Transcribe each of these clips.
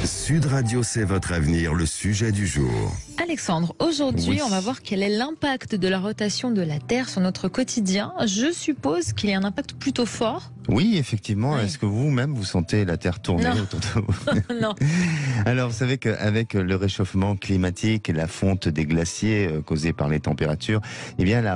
Sud Radio, c'est votre avenir, le sujet du jour. Alexandre, aujourd'hui, Oui. on va voir quel est l'impact de la rotation de la Terre sur notre quotidien. Je suppose qu'il y a un impact plutôt fort. Oui, effectivement. Oui. Est-ce que vous-même, vous sentez la Terre tourner Non. autour de vous? Non. Alors, vous savez qu'avec le réchauffement climatique et la fonte des glaciers causée par les températures, eh bien, la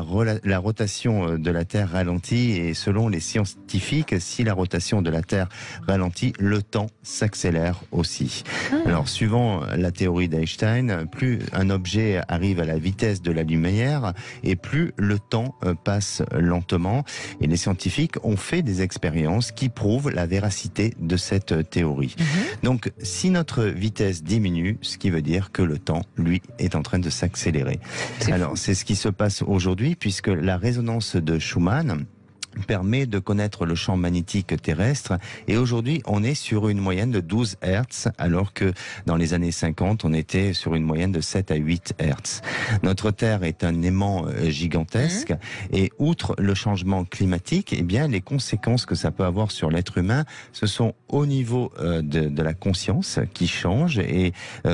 rotation de la Terre ralentit. Et selon les scientifiques, si la rotation de la Terre ralentit, le temps s'accélère aussi. Alors, suivant la théorie d'Einstein, plus un objet arrive à la vitesse de la lumière et plus le temps passe lentement. Et les scientifiques ont fait des expériences qui prouvent la véracité de cette théorie. Donc, si notre vitesse diminue, ce qui veut dire que le temps, lui, est en train de s'accélérer. Alors, c'est ce qui se passe aujourd'hui, puisque la résonance de Schumann permet de connaître le champ magnétique terrestre, et aujourd'hui on est sur une moyenne de 12 Hertz alors que dans les années 50 on était sur une moyenne de 7 à 8 Hertz. Notre Terre est un aimant gigantesque et outre le changement climatique, eh bien les conséquences que ça peut avoir sur l'être humain, ce sont au niveau de la conscience qui change, et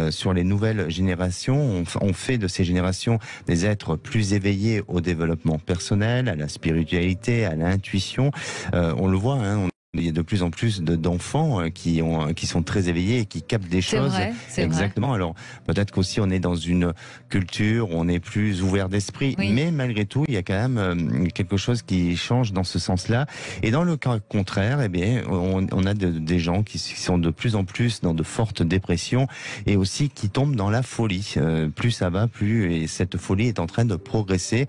sur les nouvelles générations, on fait de ces générations des êtres plus éveillés au développement personnel, à la spiritualité, à l'intuition. On le voit, hein, il y a de plus en plus d'enfants qui sont très éveillés et qui captent des choses. C'est Exactement. vrai. Alors peut-être qu'aussi on est dans une culture où on est plus ouvert d'esprit, Oui. mais malgré tout il y a quand même quelque chose qui change dans ce sens-là. Et dans le cas contraire, eh bien on a des gens qui sont de plus en plus dans de fortes dépressions et aussi qui tombent dans la folie. Plus ça va, plus et cette folie est en train de progresser,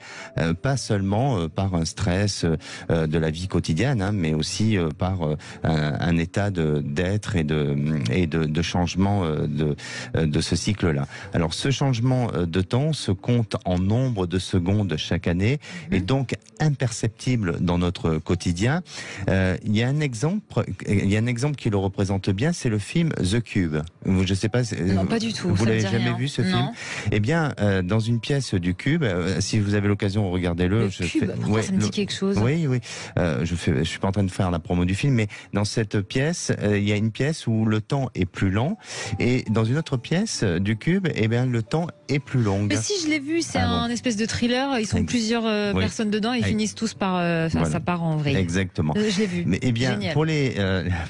pas seulement par un stress de la vie quotidienne, hein, mais aussi par un état d'être et de changement de ce cycle-là. Alors ce changement de temps se compte en nombre de secondes chaque année et donc imperceptible dans notre quotidien. Il y a un exemple qui le représente bien, c'est le film The Cube. Je sais pas. Non, pas du tout. Vous ça me l'avez dit jamais rien. vu ce Non. film? Eh bien, dans une pièce du Cube, si vous avez l'occasion, regardez-le. Le Cube, pourquoi ça me dit quelque chose? Oui. Je suis pas en train de faire la promo du film, mais dans cette pièce, il y a une pièce où le temps est plus lent, et dans une autre pièce du Cube, eh bien le temps est plus long. Mais si, je l'ai vu, c'est Ah bon. un espèce de thriller. Ils sont plusieurs Oui. personnes dedans et ils finissent tous par Voilà. ça part en vrille. Exactement. Je l'ai vu. Mais eh bien, Génial.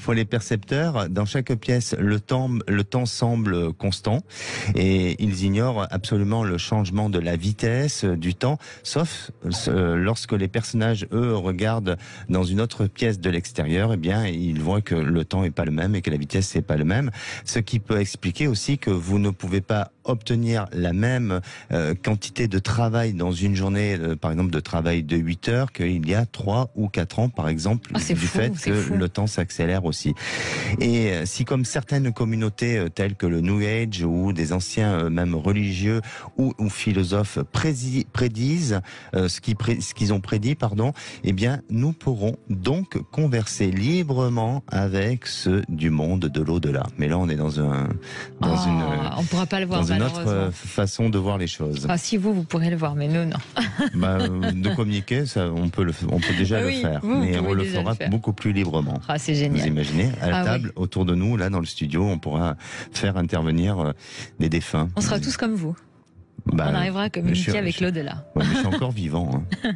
pour les percepteurs, dans chaque pièce, le temps semble constant, et ils ignorent absolument le changement de la vitesse du temps, sauf lorsque les personnages, eux, regardent dans une autre pièce de l'extérieur, eh bien, ils voient que le temps est pas le même et que la vitesse n'est pas le même, ce qui peut expliquer aussi que vous ne pouvez pas obtenir la même quantité de travail dans une journée, par exemple de travail de 8 heures, qu'il y a 3 ou 4 ans, par exemple, Ah, c'est du fou, fait c'est que fou. le temps s'accélère aussi. Et si comme certaines communautés telles que le New Age ou des anciens même religieux ou philosophes prédisent ce qu'ils ont prédit, eh bien nous pourrons donc converser librement avec ceux du monde de l'au-delà. Mais là on est dans On pourra pas le voir, une malheureusement. autre façon de voir les choses. Ah, si vous pourrez le voir, mais nous, non. De communiquer, ça, on peut déjà Oui, le faire, vous mais pouvez on le déjà fera le faire. beaucoup plus librement. Ah, c'est Vous génial. imaginez, à la Ah table, autour de nous, là dans le studio, on pourra faire intervenir des défunts. On sera tous comme vous. On arrivera à communiquer avec l'au-delà. Ouais, mais je suis encore vivant. Hein.